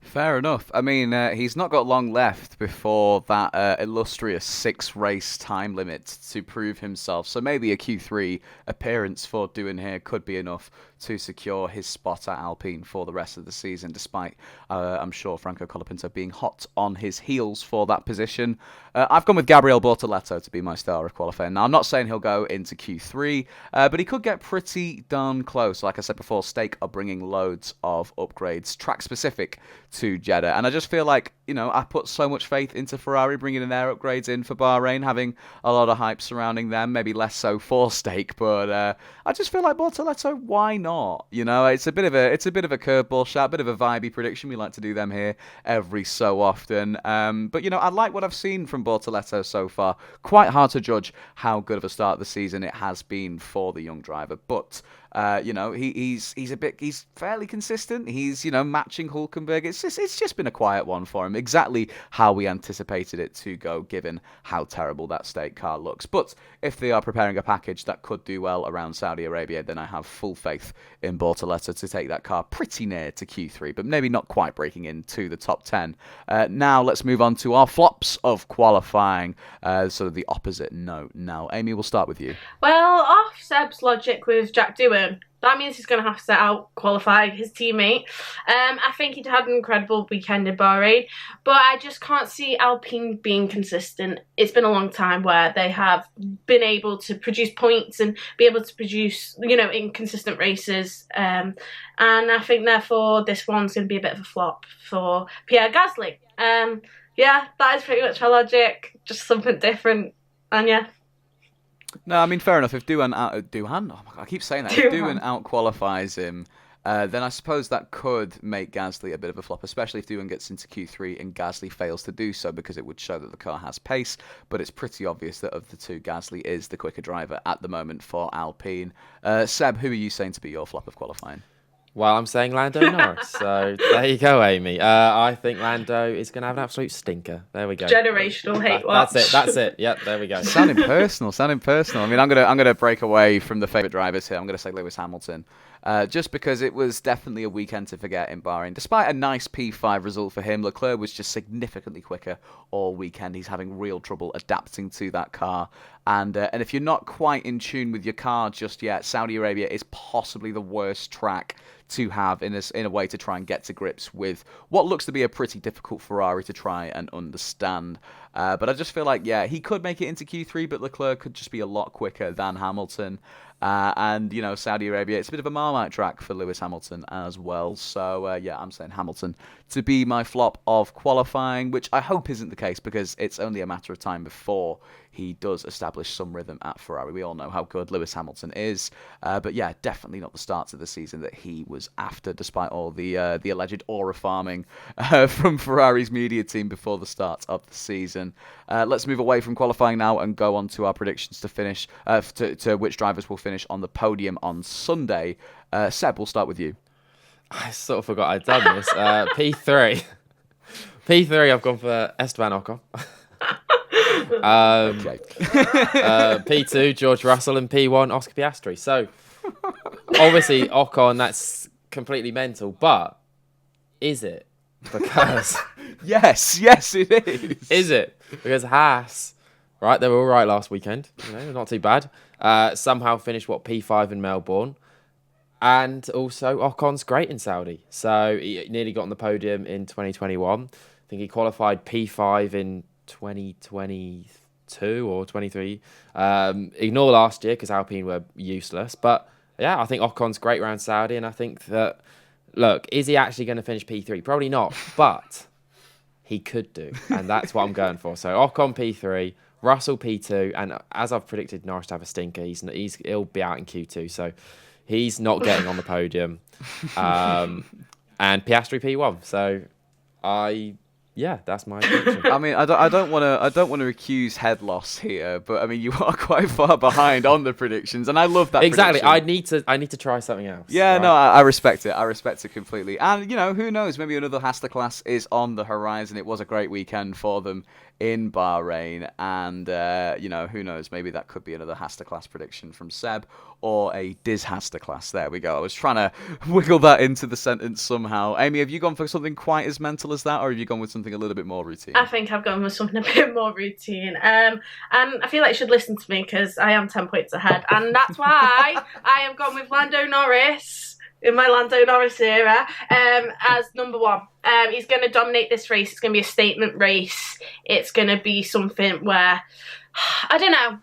Fair enough. I mean, he's not got long left before that illustrious 6-race time limit to prove himself. So maybe a Q3 appearance for Doohan here could be enough to secure his spot at Alpine for the rest of the season, despite, I'm sure, Franco Colapinto being hot on his heels for that position. I've gone with Gabriel Bortoleto to be my star of qualifying. Now, I'm not saying he'll go into Q3, but he could get pretty darn close. Like I said before, Stake are bringing loads of upgrades, track-specific to Jeddah. And I just feel like, I put so much faith into Ferrari bringing in their upgrades in for Bahrain, having a lot of hype surrounding them, maybe less so for Stake, but I just feel like Bortoleto, why not? It's a bit of a curveball shot, a bit of a vibey prediction. We like to do them here every so often. But I like what I've seen from Bortoleto so far. Quite hard to judge how good of a start of the season it has been for the young driver, but he's fairly consistent. He's matching Hülkenberg. It's just been a quiet one for him. Exactly how we anticipated it to go, given how terrible that Stake car looks. But if they are preparing a package that could do well around Saudi Arabia, then I have full faith in Bortoleto to take that car pretty near to Q3, but maybe not quite breaking into the top 10. Now let's move on to our flops of qualifying. Sort of the opposite note. Now, Amy, we'll start with you. Well, off Seb's logic with Jack Doohan, that means he's going to have to out qualify his teammate. I think he'd had an incredible weekend in Bahrain, but I just can't see Alpine being consistent. It's been a long time where they have been able to produce points and be able to produce, in consistent races. And I think, therefore, this one's going to be a bit of a flop for Pierre Gasly. Yeah, that is pretty much our logic. Just something different. And yeah. No, I mean, fair enough. If Doohan, oh my God, I keep saying that. If Doohan out-qualifies him, then I suppose that could make Gasly a bit of a flop, especially if Doohan gets into Q3 and Gasly fails to do so, because it would show that the car has pace. But it's pretty obvious that of the two, Gasly is the quicker driver at the moment for Alpine. Seb, who are you saying to be your flop of qualifying? Well, I'm saying Lando Norris. So there you go, Amy. I think Lando is going to have an absolute stinker. There we go. Generational hate watch. That's it. Yep, there we go. Sounding personal. I mean, I'm gonna break away from the favourite drivers here. I'm gonna say Lewis Hamilton. Just because it was definitely a weekend to forget in Bahrain. Despite a nice P5 result for him, Leclerc was just significantly quicker all weekend. He's having real trouble adapting to that car. And if you're not quite in tune with your car just yet, Saudi Arabia is possibly the worst track to have in a way to try and get to grips with what looks to be a pretty difficult Ferrari to try and understand. But I just feel like, yeah, he could make it into Q3, but Leclerc could just be a lot quicker than Hamilton. And, Saudi Arabia, it's a bit of a Marmite track for Lewis Hamilton as well. So, yeah, I'm saying Hamilton to be my flop of qualifying, which I hope isn't the case because it's only a matter of time before he does establish some rhythm at Ferrari. We all know how good Lewis Hamilton is. But, yeah, definitely not the start of the season that he was after, despite all the alleged aura farming from Ferrari's media team before the start of the season. Let's move away from qualifying now and go on to our predictions to finish, to which drivers will finish on the podium on Sunday. Seb, we'll start with you. I sort of forgot I'd done this. P3. P3, I've gone for Esteban Ocon. Okay. P2, George Russell, and P1, Oscar Piastri. So, obviously, Ocon, that's completely mental, but is it? Because... yes, it is. Is it? Because Haas, right, they were all right last weekend. Not too bad. Somehow finished, P5 in Melbourne. And also, Ocon's great in Saudi. So, he nearly got on the podium in 2021. I think he qualified P5 in 2022 or 23. Ignore last year because Alpine were useless. But, yeah, I think Ocon's great around Saudi. And I think that, look, is he actually going to finish P3? Probably not. But he could do. And that's what I'm going for. So, Ocon P3, Russell P2. And as I've predicted, Norris to have a stinker. He'll be out in Q2. So, he's not getting on the podium. And Piastri P1. So, that's my prediction. I mean, I don't want to accuse head loss here, but I mean, you are quite far behind on the predictions, and I love that. Exactly. Prediction. I need to try something else. Yeah, right? no, I respect it. I respect it completely. And who knows? Maybe another Masterclass is on the horizon. It was a great weekend for them in Bahrain, and who knows? Maybe that could be another Masterclass prediction from Seb, or a Diz Masterclass. There we go. I was trying to wiggle that into the sentence somehow. Amy, have you gone for something quite as mental as that, or have you gone with something a little bit more routine? I think I've gone with something a bit more routine. And I feel like you should listen to me because I am 10 points ahead, and that's why I have gone with Lando Norris in my Lando Norris era as number one. He's going to dominate this race. It's going to be a statement race. It's going to be something where, I don't know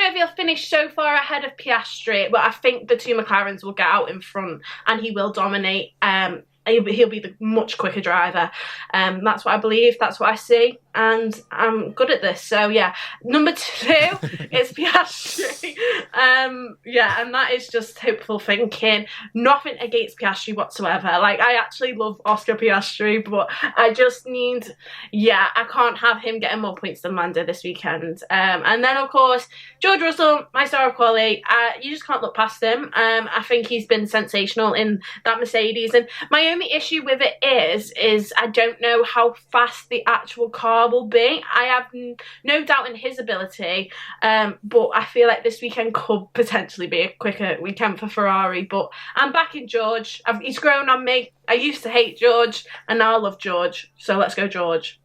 if he'll finish so far ahead of Piastri, but I think the two McLarens will get out in front and he will dominate. He'll be the much quicker driver. That's what I believe. That's what I see. And I'm good at this. So, yeah. Number 2 is Piastri. And that is just hopeful thinking. Nothing against Piastri whatsoever. Like, I actually love Oscar Piastri, but I just need... Yeah, I can't have him getting more points than Lando this weekend. And then, of course, George Russell, my star of quality. You just can't look past him. I think he's been sensational in that Mercedes. And my only issue with it is I don't know how fast the actual car will be. I have no doubt in his ability, but I feel like this weekend could potentially be a quicker weekend for Ferrari. But I'm backing George. He's grown on me. I used to hate George, and now I love George. So let's go, George.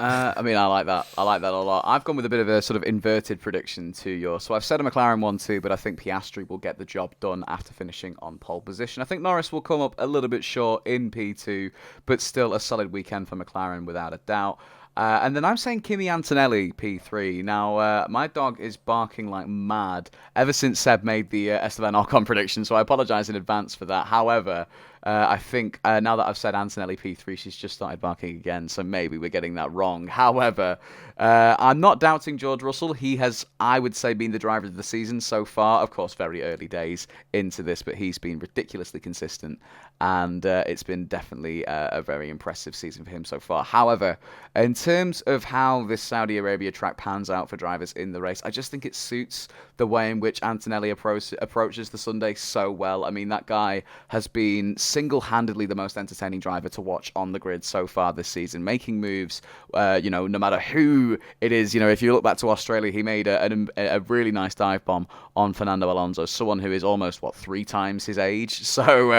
I mean, I like that. I like that a lot. I've gone with a bit of a sort of inverted prediction to yours. So I've said a McLaren 1-2, but I think Piastri will get the job done after finishing on pole position. I think Norris will come up a little bit short in P2, but still a solid weekend for McLaren without a doubt. And then I'm saying Kimi Antonelli P3. Now, my dog is barking like mad ever since Seb made the Esteban Ocon prediction, so I apologise in advance for that. However, I think now that I've said Antonelli P3, she's just started barking again, so maybe we're getting that wrong. However, I'm not doubting George Russell. He has, I would say, been the driver of the season so far. Of course, very early days into this, but he's been ridiculously consistent, and it's been definitely a very impressive season for him so far. However, in terms of how this Saudi Arabia track pans out for drivers in the race, I just think it suits the way in which Antonelli approaches the Sunday so well. I mean, that guy has been single-handedly the most entertaining driver to watch on the grid so far this season, making moves, no matter who it is. If you look back to Australia, he made a really nice dive bomb on Fernando Alonso, someone who is almost, 3 times his age. So,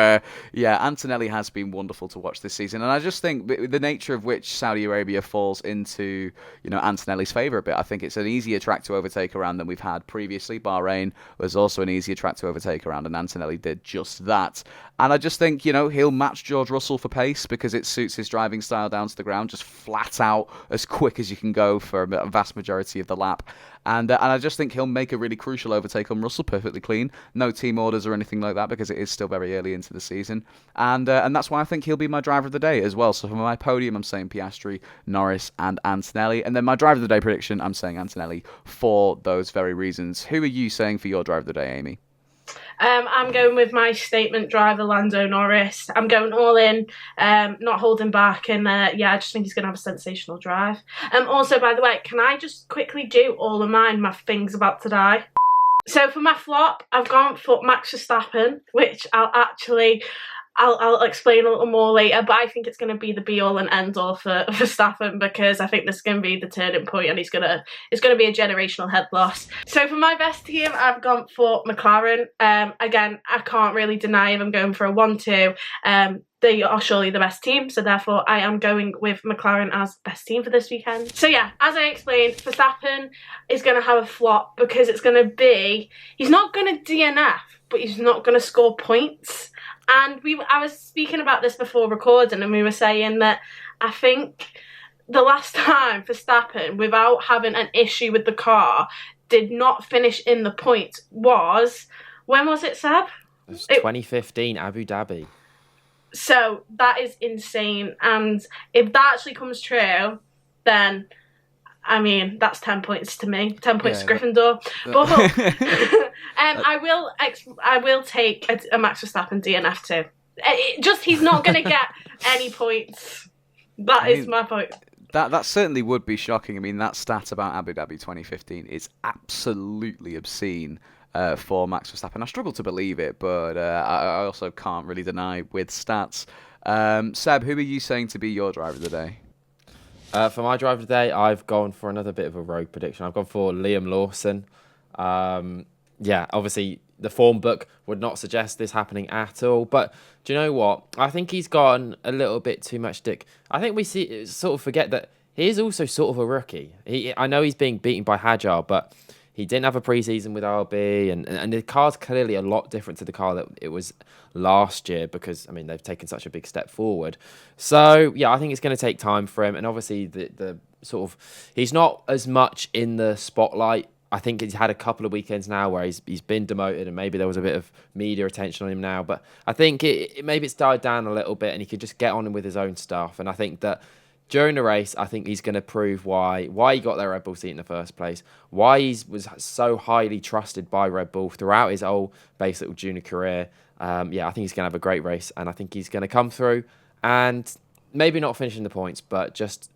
Antonelli has been wonderful to watch this season. And I just think the nature of which Saudi Arabia falls into, Antonelli's favour a bit. I think it's an easier track to overtake around than we've had previously. Bahrain was also an easier track to overtake around, and Antonelli did just that. And I just think, he'll match George Russell for pace because it suits his driving style down to the ground, just flat out as quick as you can go for a vast majority of the lap. And I just think he'll make a really crucial overtake on Russell perfectly clean. No team orders or anything like that because it is still very early into the season. And that's why I think he'll be my driver of the day as well. So for my podium, I'm saying Piastri, Norris and Antonelli. And then my driver of the day prediction, I'm saying Antonelli for those very reasons. Who are you saying for your driver of the day, Amy? I'm going with my statement driver, Lando Norris. I'm going all in, not holding back, and I just think he's going to have a sensational drive. Also, by the way, can I just quickly do all of mine? My thing's about to die. So for my flop, I've gone for Max Verstappen, which I'll explain a little more later, but I think it's going to be the be-all and end-all for Verstappen because I think this is going to be the turning point and it's going to be a generational head loss. So for my best team, I've gone for McLaren. Again, I can't really deny if I'm going for a 1-2. They are surely the best team, so therefore I am going with McLaren as best team for this weekend. So yeah, as I explained, Verstappen is going to have a flop because it's going to be, he's not going to DNF, but he's not going to score points. And I was speaking about this before recording, and we were saying that I think the last time Verstappen, without having an issue with the car, did not finish in the points was, when was it, Seb? It was 2015, Abu Dhabi. So that is insane. And if that actually comes true, then, I mean, that's 10 points to me. 10 points to Gryffindor. But I will take a Max Verstappen DNF too. He's not going to get any points. That is my point. That certainly would be shocking. I mean, that stat about Abu Dhabi 2015 is absolutely obscene for Max Verstappen. I struggle to believe it, but I also can't really deny with stats. Seb, who are you saying to be your driver of the day? For my driver today, I've gone for another bit of a rogue prediction. I've gone for Liam Lawson. Obviously the form book would not suggest this happening at all. But do you know what? I think he's gotten a little bit too much stick. I think we sort of forget that he is also sort of a rookie. I know he's being beaten by Hadjar, but he didn't have a preseason with RB, and the car's clearly a lot different to the car that it was last year because, I mean, they've taken such a big step forward. So, yeah, I think it's going to take time for him. And obviously, the sort of, he's not as much in the spotlight. I think he's had a couple of weekends now where he's been demoted and maybe there was a bit of media attention on him now. But I think maybe it's died down a little bit and he could just get on with his own stuff. And I think that during the race, I think he's going to prove why he got that Red Bull seat in the first place, why he was so highly trusted by Red Bull throughout his whole base little junior career. I think he's going to have a great race, and I think he's going to come through and maybe not finishing the points, but just,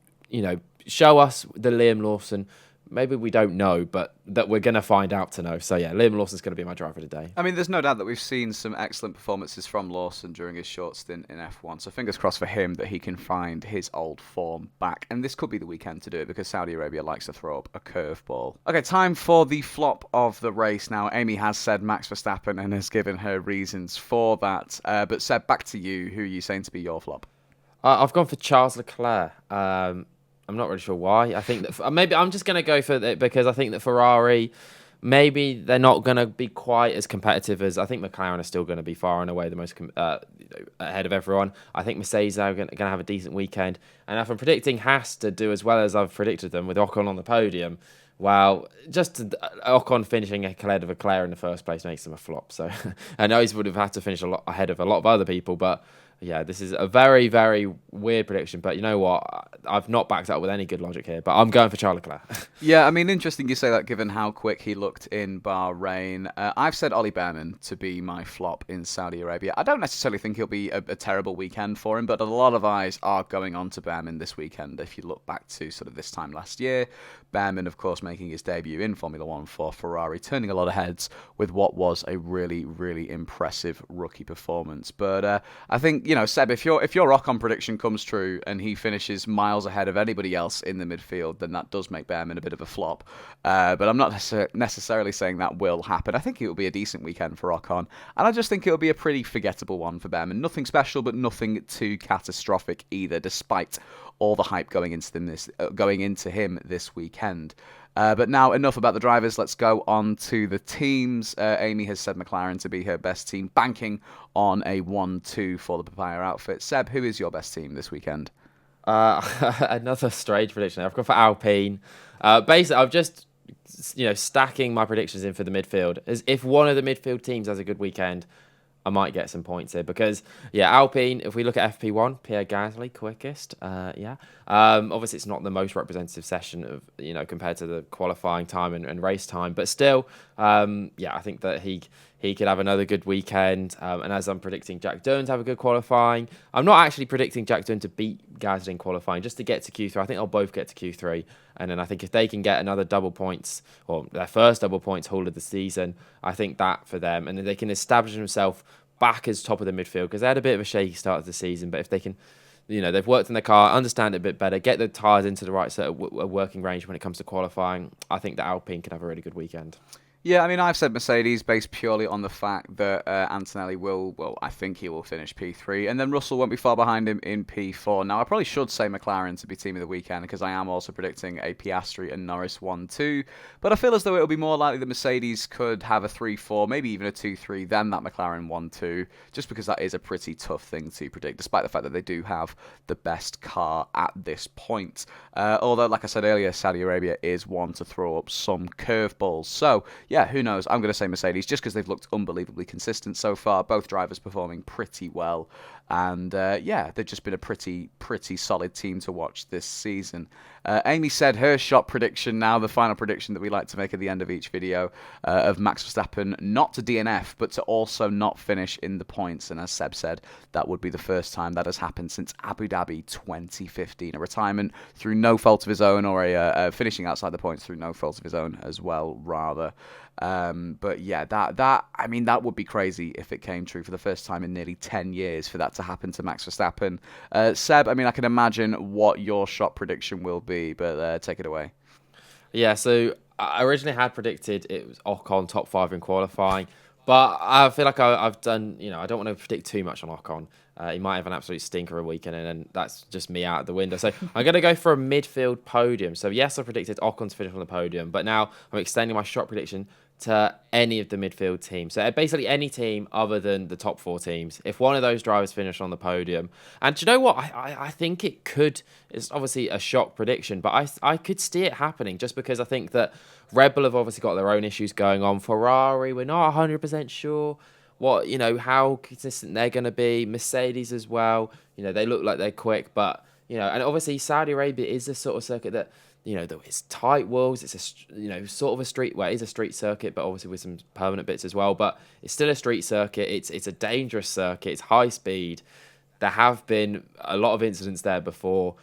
show us the Liam Lawson. Maybe we don't know, but that we're going to find out to know. So, yeah, Liam Lawson's going to be my driver today. I mean, there's no doubt that we've seen some excellent performances from Lawson during his short stint in F1. So fingers crossed for him that he can find his old form back. And this could be the weekend to do it because Saudi Arabia likes to throw up a curveball. Okay, time for the flop of the race. Now, Amy has said Max Verstappen and has given her reasons for that. But Seb, back to you. Who are you saying to be your flop? I've gone for Charles Leclerc. I'm not really sure why. I think that maybe I'm just going to go for it because I think that Ferrari, maybe they're not going to be quite as competitive as I think McLaren are still going to be far and away the most ahead of everyone. I think Mercedes are going to have a decent weekend. And if I'm predicting Haas to do as well as I've predicted them with Ocon on the podium, well, just Ocon finishing ahead of Leclerc in the first place makes them a flop. So I know he would have had to finish a lot ahead of a lot of other people, but Yeah, this is a very, very weird prediction, but you know what? I've not backed up with any good logic here, but I'm going for Charles Leclerc. Yeah, I mean, interesting you say that given how quick he looked in Bahrain. I've said Ollie Behrman to be my flop in Saudi Arabia. I don't necessarily think he'll be a terrible weekend for him, but a lot of eyes are going on to Behrman this weekend. If you look back to sort of this time last year, Behrman, of course, making his debut in Formula One for Ferrari, turning a lot of heads with what was a really, really impressive rookie performance. But I think, Seb, if your Ocon prediction comes true and he finishes miles ahead of anybody else in the midfield, then that does make Behrman a bit of a flop. But I'm not necessarily saying that will happen. I think it will be a decent weekend for Ocon, and I just think it'll be a pretty forgettable one for Behrman. Nothing special, but nothing too catastrophic either, despite all the hype going into him this weekend. But now, enough about the drivers. Let's go on to the teams. Amy has said McLaren to be her best team, banking on a 1-2 for the Papaya outfit. Seb, who is your best team this weekend? Another strange prediction. I've gone for Alpine. Basically, I've just stacking my predictions in for the midfield. As if one of the midfield teams has a good weekend, I might get some points here because, Alpine, if we look at FP1, Pierre Gasly, quickest. Obviously, it's not the most representative session of, compared to the qualifying time and race time, but still, I think that he could have another good weekend. And as I'm predicting Jack Doohan to have a good qualifying, I'm not actually predicting Jack Doohan to beat Gasly in qualifying, just to get to Q3. I think they'll both get to Q3. And then I think if they can get another double points, or their first double points haul of the season, I think that for them. And then they can establish themselves back as top of the midfield, because they had a bit of a shaky start of the season. But if they can, they've worked on their car, understand it a bit better, get the tyres into the right sort of working range when it comes to qualifying, I think that Alpine can have a really good weekend. Yeah, I mean, I've said Mercedes based purely on the fact that Antonelli I think he will finish P3, and then Russell won't be far behind him in P4. Now, I probably should say McLaren to be team of the weekend, because I am also predicting a Piastri and Norris 1-2, but I feel as though it'll be more likely that Mercedes could have a 3-4, maybe even a 2-3, than that McLaren 1-2, just because that is a pretty tough thing to predict, despite the fact that they do have the best car at this point. Although, like I said earlier, Saudi Arabia is one to throw up some curveballs. So, yeah, who knows? I'm going to say Mercedes just because they've looked unbelievably consistent so far. Both drivers performing pretty well. And they've just been a pretty solid team to watch this season. Amy said her shot prediction now, the final prediction that we like to make at the end of each video, of Max Verstappen not to DNF, but to also not finish in the points. And as Seb said, that would be the first time that has happened since Abu Dhabi 2015. A retirement through no fault of his own, or a finishing outside the points through no fault of his own as well, rather. But yeah, that would be crazy if it came true for the first time in nearly 10 years for that to happen to Max Verstappen. Seb, I can imagine what your shot prediction will be, but take it away. Yeah, so I originally had predicted it was Ocon top 5 in qualifying, but I feel like I've done, I don't want to predict too much on Ocon. He might have an absolute stinker a weekend, and then that's just me out the window. So I'm going to go for a midfield podium. So yes, I predicted Ocon to finish on the podium, but now I'm extending my shot prediction to any of the midfield teams. So basically any team other than the top 4 teams. If one of those drivers finish on the podium, and do you know what? I think it could, it's obviously a shock prediction, but I could see it happening just because I think that Red Bull have obviously got their own issues going on. Ferrari, we're not 100% sure how consistent they're going to be. Mercedes as well, they look like they're quick, but, and obviously Saudi Arabia is the sort of circuit that, it's tight walls. It's sort of a street. Well, it is a street circuit, but obviously with some permanent bits as well. But it's still a street circuit. It's a dangerous circuit. It's high speed. There have been a lot of incidents there before.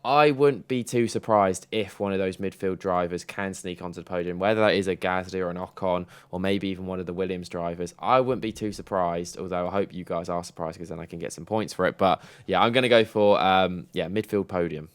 I wouldn't be too surprised if one of those midfield drivers can sneak onto the podium, whether that is a Gasly or an Ocon, or maybe even one of the Williams drivers. I wouldn't be too surprised, although I hope you guys are surprised, because then I can get some points for it. But yeah, I'm going to go for midfield podium.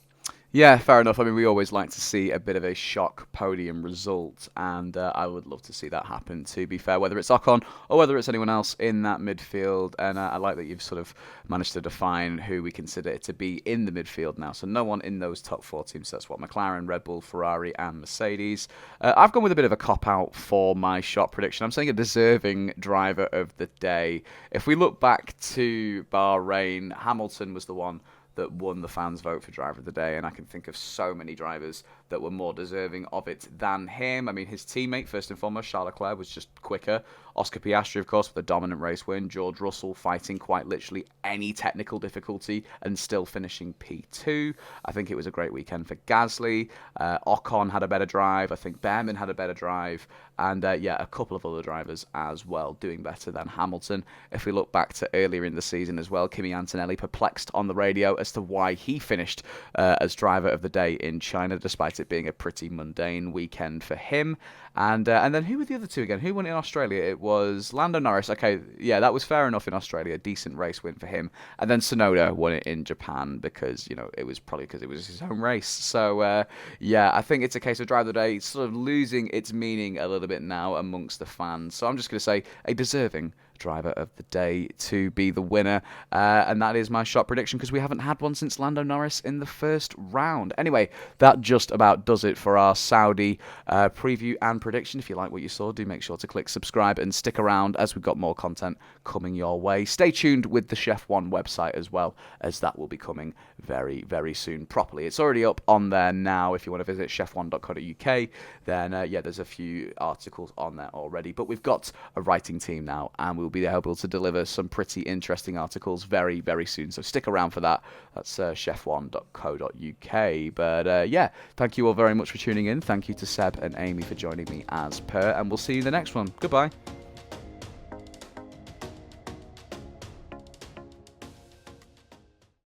Yeah, fair enough. We always like to see a bit of a shock podium result, and I would love to see that happen, to be fair, whether it's Ocon or whether it's anyone else in that midfield. And I like that you've sort of managed to define who we consider it to be in the midfield now. So no one in those top 4 teams. So that's what McLaren, Red Bull, Ferrari, and Mercedes. I've gone with a bit of a cop-out for my shot prediction. I'm saying a deserving driver of the day. If we look back to Bahrain, Hamilton was the one that won the fans' vote for driver of the day, and I can think of so many drivers that were more deserving of it than him. I mean, his teammate, first and foremost, Charles Leclerc, was just quicker. Oscar Piastri, of course, with a dominant race win. George Russell fighting quite literally any technical difficulty and still finishing P2. I think it was a great weekend for Gasly. Ocon had a better drive. I think Behrman had a better drive. And a couple of other drivers as well doing better than Hamilton. If we look back to earlier in the season as well, Kimi Antonelli perplexed on the radio as to why he finished as driver of the day in China, despite it being a pretty mundane weekend for him. And then who were the other two again? Who won in Australia? It was Lando Norris. Okay, yeah, that was fair enough in Australia. Decent race win for him. And then Tsunoda won it in Japan because, it was probably because it was his home race. So, I think it's a case of driver of the day sort of losing its meaning a little bit now amongst the fans. So I'm just going to say a deserving driver of the day to be the winner, and that is my shot prediction because we haven't had one since Lando Norris in the first round. Anyway, that just about does it for our Saudi preview and prediction. If you like what you saw, do make sure to click subscribe and stick around as we've got more content coming your way. Stay tuned with the ShefF1 website as well, as that will be coming very, very soon properly. It's already up on there now. If you want to visit chef1.co.uk, then there's a few articles on there already, but we've got a writing team now, and we'll be able to deliver some pretty interesting articles very, very soon. So stick around for that. That's chef1.co.uk. But thank you all very much for tuning in. Thank you to Seb and Amy for joining me as per, and we'll see you in the next one. Goodbye.